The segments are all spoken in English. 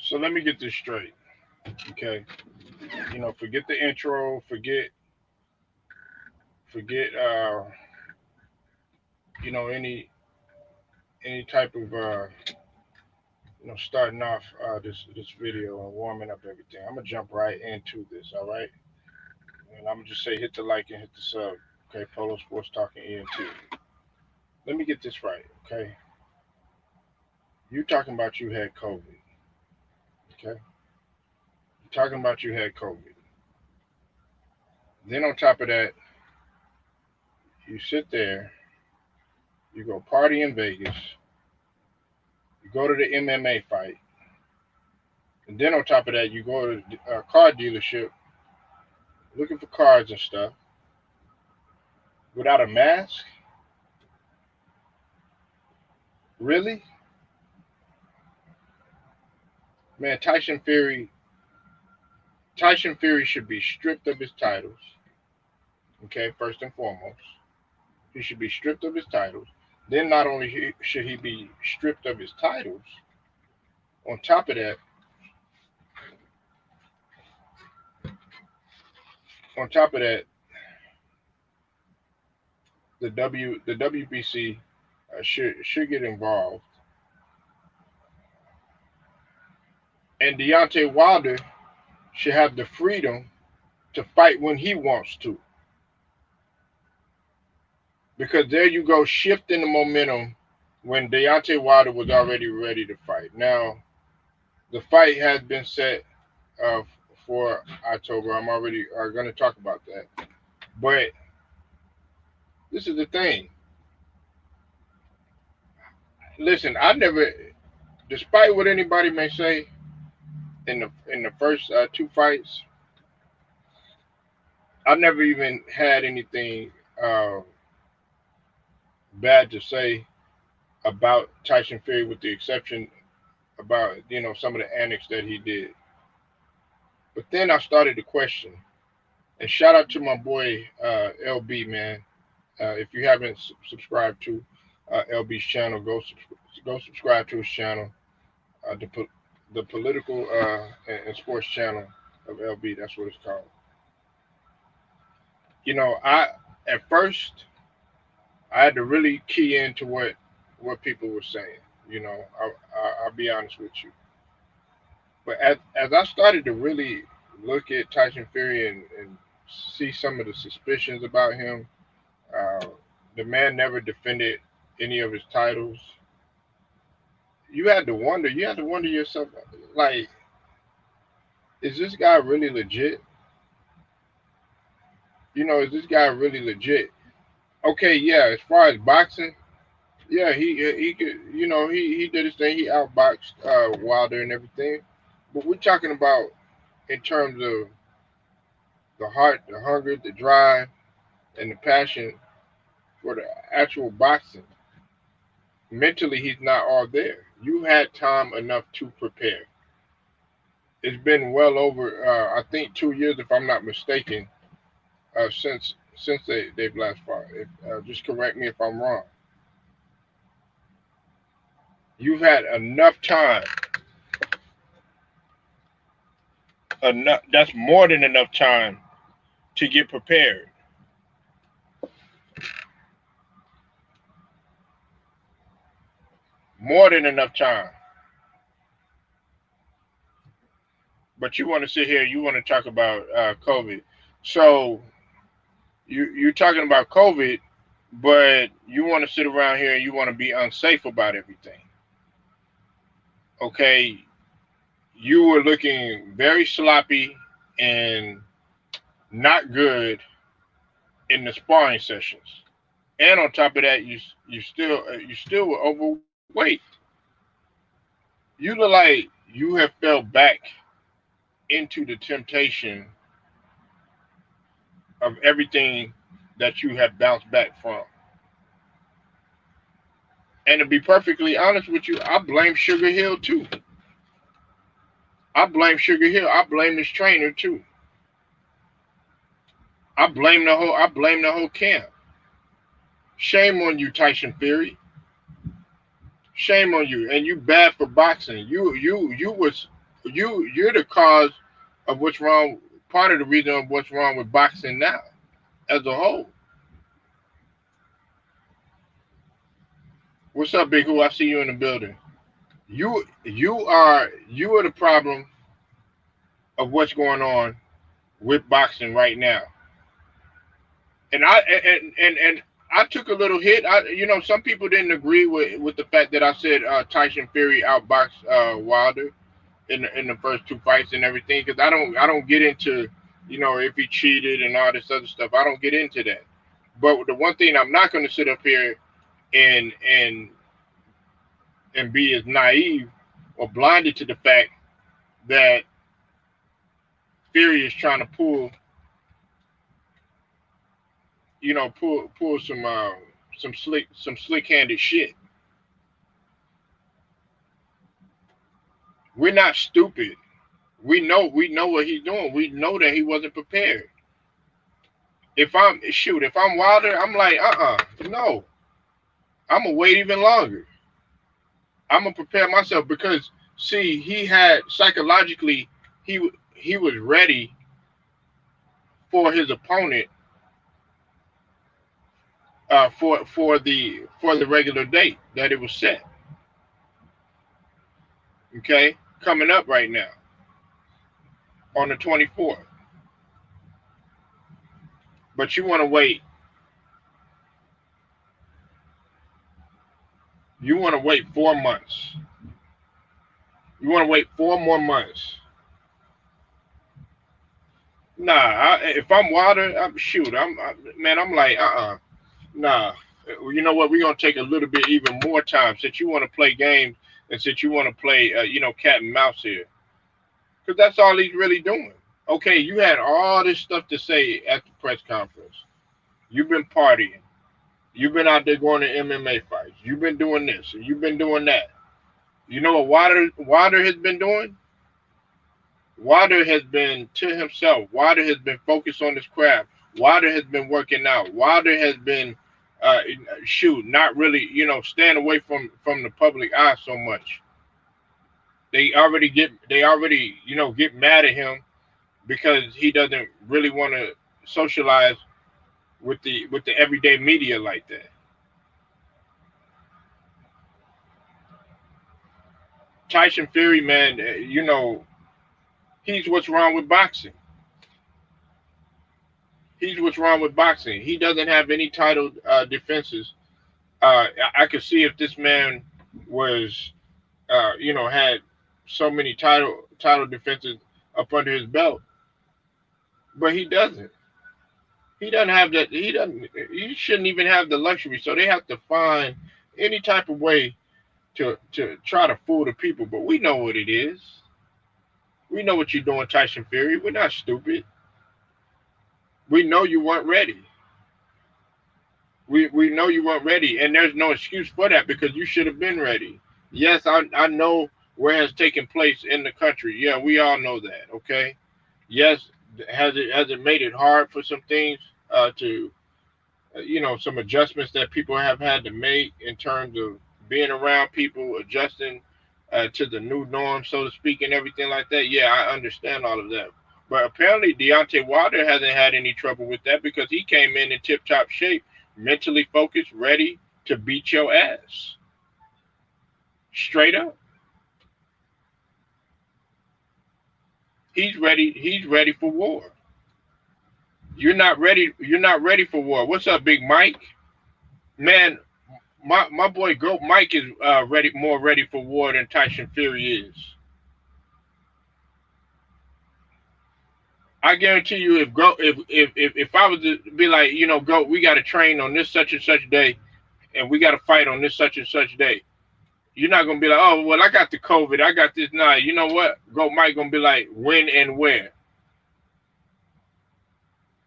So let me get this straight, okay? Forget the intro, forget any type of starting off this video and warming up everything. I'm gonna jump right into this, all right? And I'm gonna just say hit the like and hit the sub, okay? Polo Sports Talking ENT. Let me get this right, okay? You talking about you had COVID, okay? You talking about you had COVID. Then on top of that, you sit there, you go party in Vegas, you go to the MMA fight, and then on top of that, you go to a car dealership looking for cars and stuff without a mask. Really, man? Tyson Fury should be stripped of his titles. Okay, first and foremost, he should be stripped of his titles. Then not only should he be stripped of his titles, on top of that, on top of that, the WBC should get involved, and Deontay Wilder should have the freedom to fight when he wants to. Because there you go, shifting the momentum when Deontay Wilder was already ready to fight. Now, the fight has been set uh, for October. I'm already going to talk about that. But this is the thing. Listen, I never, despite what anybody may say in the first two fights, I never even had anything uh, bad to say about Tyson Fury, with the exception about some of the antics that he did. But then I started to question. And shout out to my boy LB, man. If you haven't subscribed to LB's channel, go subscribe to his channel, the political and sports channel of LB. That's what it's called. I at first I had to really key into what people were saying. I'll be honest with you. But as I started to really look at Tyson Fury and see some of the suspicions about him, uh, the man never defended any of his titles. You had to wonder yourself, like, is this guy really legit? Is this guy really legit? Okay, yeah, as far as boxing, yeah, he could, he did his thing. He outboxed Wilder and everything. But we're talking about in terms of the heart, the hunger, the drive, and the passion for the actual boxing. Mentally, he's not all there. You had time enough to prepare. It's been well over, I think, 2 years, if I'm not mistaken, since they've last fought. Just correct me if I'm wrong. You've had enough time, enough. That's more than enough time to get prepared. More than enough time. But you want to sit here, you want to talk about COVID. So you're talking about COVID, but you want to sit around here and you want to be unsafe about everything. Okay, you were looking very sloppy and not good in the sparring sessions, and on top of that, you still were overweight. You look like you have fell back into the temptation of everything that you have bounced back from. And to be perfectly honest with you, I blame Sugar Hill too. I blame Sugar Hill. I blame this trainer too. I blame the whole camp. Shame on you, Tyson Fury. Shame on you. And you bad for boxing. You was you're the cause of what's wrong. Part of the reason of what's wrong with boxing now, as a whole. What's up, Big Who? I see you in the building. You are the problem of what's going on with boxing right now. And I took a little hit. Some people didn't agree with the fact that I said Tyson Fury outboxed Wilder in the first two fights and everything, because I don't get into if he cheated and all this other stuff. I don't get into that. But the one thing I'm not going to sit up here and and and be as naive or blinded to the fact that Fury is trying to pull some slick handed shit. We're not stupid. We know what he's doing. We know that he wasn't prepared. If I'm Wilder, I'm like, no. I'm gonna wait even longer. I'm gonna prepare myself because see, he had psychologically he was ready for his opponent for the regular date that it was set. Okay, coming up right now on the 24th. But you want to wait. You want to wait 4 months. You want to wait 4 more months. Nah, if I'm Wilder, I'm like, nah. You know what? We're gonna take a little bit even more time since you want to play games and since you want to play, cat and mouse here, because that's all he's really doing. Okay, you had all this stuff to say at the press conference. You've been partying. You've been out there going to MMA fights. You've been doing this and you've been doing that. You know what Wilder has been doing? Wilder has been to himself. Wilder has been focused on his craft. Wilder has been working out. Wilder has been not really, staying away from the public eye so much. They already get mad at him because he doesn't really want to socialize with the everyday media like that. Tyson Fury, man, he's what's wrong with boxing. He's what's wrong with boxing. He doesn't have any title defenses. I could see if this man was, had so many title defenses up under his belt, but he doesn't. He doesn't have that. He doesn't. He shouldn't even have the luxury. So they have to find any type of way to try to fool the people. But we know what it is. We know what you're doing, Tyson Fury. We're not stupid. We know you weren't ready. We know you weren't ready, and there's no excuse for that because you should have been ready. Yes, I know where has taken place in the country. Yeah, we all know that. Okay. Yes, has it made it hard for some things to some adjustments that people have had to make in terms of being around people, adjusting to the new norm, so to speak, and everything like that. Yeah, I understand all of that. But apparently, Deontay Wilder hasn't had any trouble with that because he came in tip top shape, mentally focused, ready to beat your ass. Straight up. He's ready. He's ready for war. You're not ready. You're not ready for war. What's up, Big Mike? Man, my boy Goat Mike is more ready for war than Tyson Fury is. I guarantee you, if I was to be like, Goat, we got to train on this such and such day, and we got to fight on this such and such day. You're not gonna be like, oh well, I got the COVID, I got this. Nah, you know what? Goat Mike gonna be like, when and where?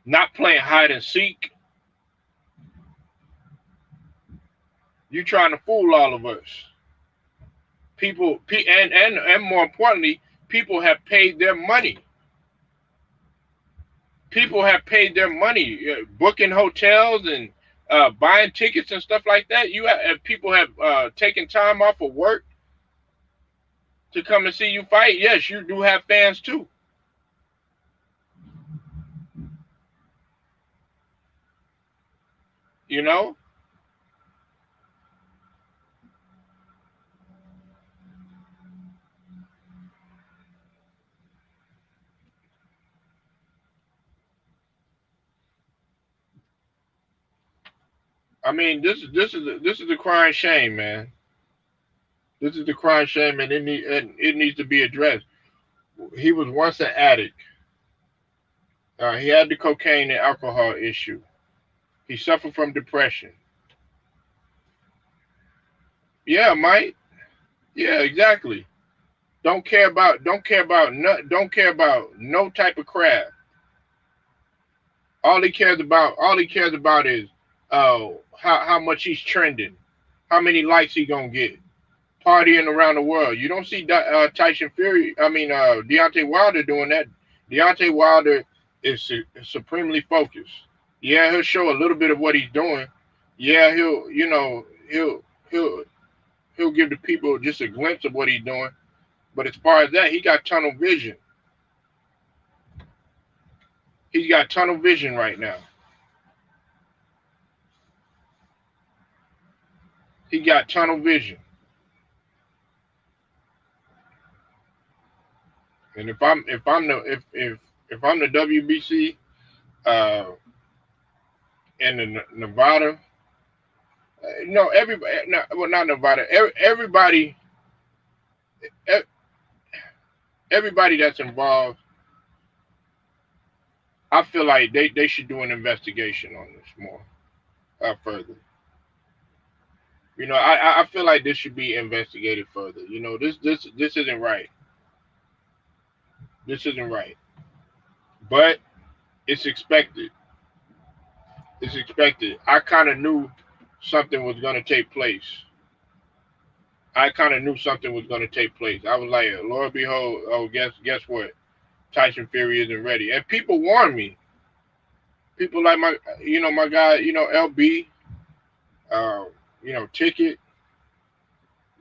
Not playing hide and seek. You trying to fool all of us. People, and more importantly, people have paid their money. People have paid their money, booking hotels and buying tickets and stuff like that. People have taken time off of work to come and see you fight. Yes, you do have fans too. You know, I mean, this is a crying shame, man. This is the crying shame, and it needs to be addressed. He was once an addict. He had the cocaine and alcohol issue. He suffered from depression. Yeah, Mike. Yeah, exactly. Don't care about no type of crap. All he cares about is how much he's trending, how many likes he gonna get, partying around the world. You don't see Tyson Fury. I mean, Deontay Wilder doing that. Deontay Wilder is supremely focused. Yeah, he'll show a little bit of what he's doing. Yeah, he'll he'll give the people just a glimpse of what he's doing. But as far as that, he got tunnel vision. He's got tunnel vision right now. He got tunnel vision. And if I'm the WBC uh, and the Nevada, no everybody, no, well not Nevada, e- everybody that's involved, I feel like they should do an investigation on this more further. I feel like this should be investigated further. This isn't right. This isn't right. But it's expected. It's expected. I kind of knew something was going to take place. I kind of knew something was going to take place. I was like, Lord behold, oh guess what? Tyson Fury isn't ready. And people warned me. People like my guy, LB, uh, Ticket.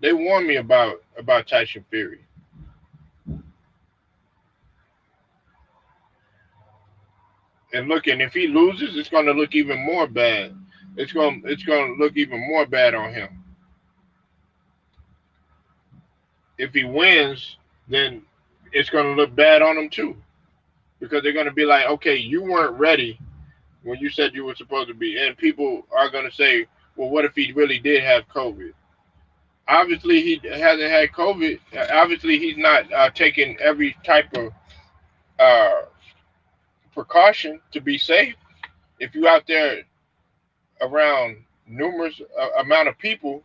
They warned me about Tyson Fury. And looking, if he loses, it's going to look even more bad. It's going to look even more bad on him. If he wins, then it's going to look bad on him too, because they're going to be like, okay, you weren't ready when you said you were supposed to be, and people are going to say, well, what if he really did have COVID? Obviously, he hasn't had COVID. Obviously, he's not taking every type of uh, precaution to be safe. If you out there around numerous amount of people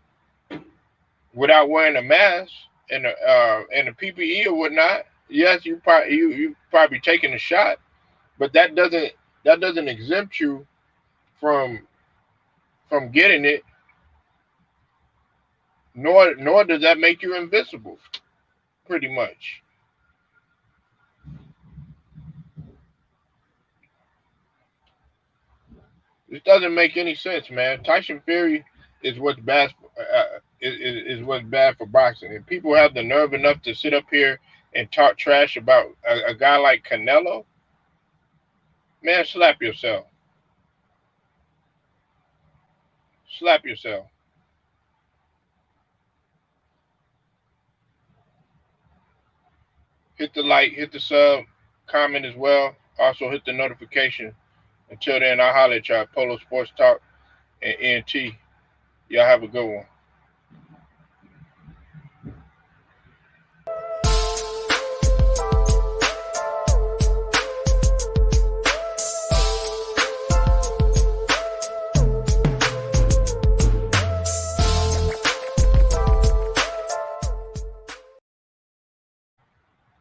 without wearing a mask and the PPE or whatnot, yes, you probably taking a shot, but that doesn't exempt you from getting it, nor does that make you invincible. Pretty much, this doesn't make any sense, man. Tyson Fury is what's bad. Is what's bad for boxing, and people have the nerve enough to sit up here and talk trash about a guy like Canelo. Man, slap yourself. Slap yourself. Hit the like, hit the sub, comment as well. Also hit the notification. Until then, I'll holler at y'all. Polo Sports Talk and NT. Y'all have a good one.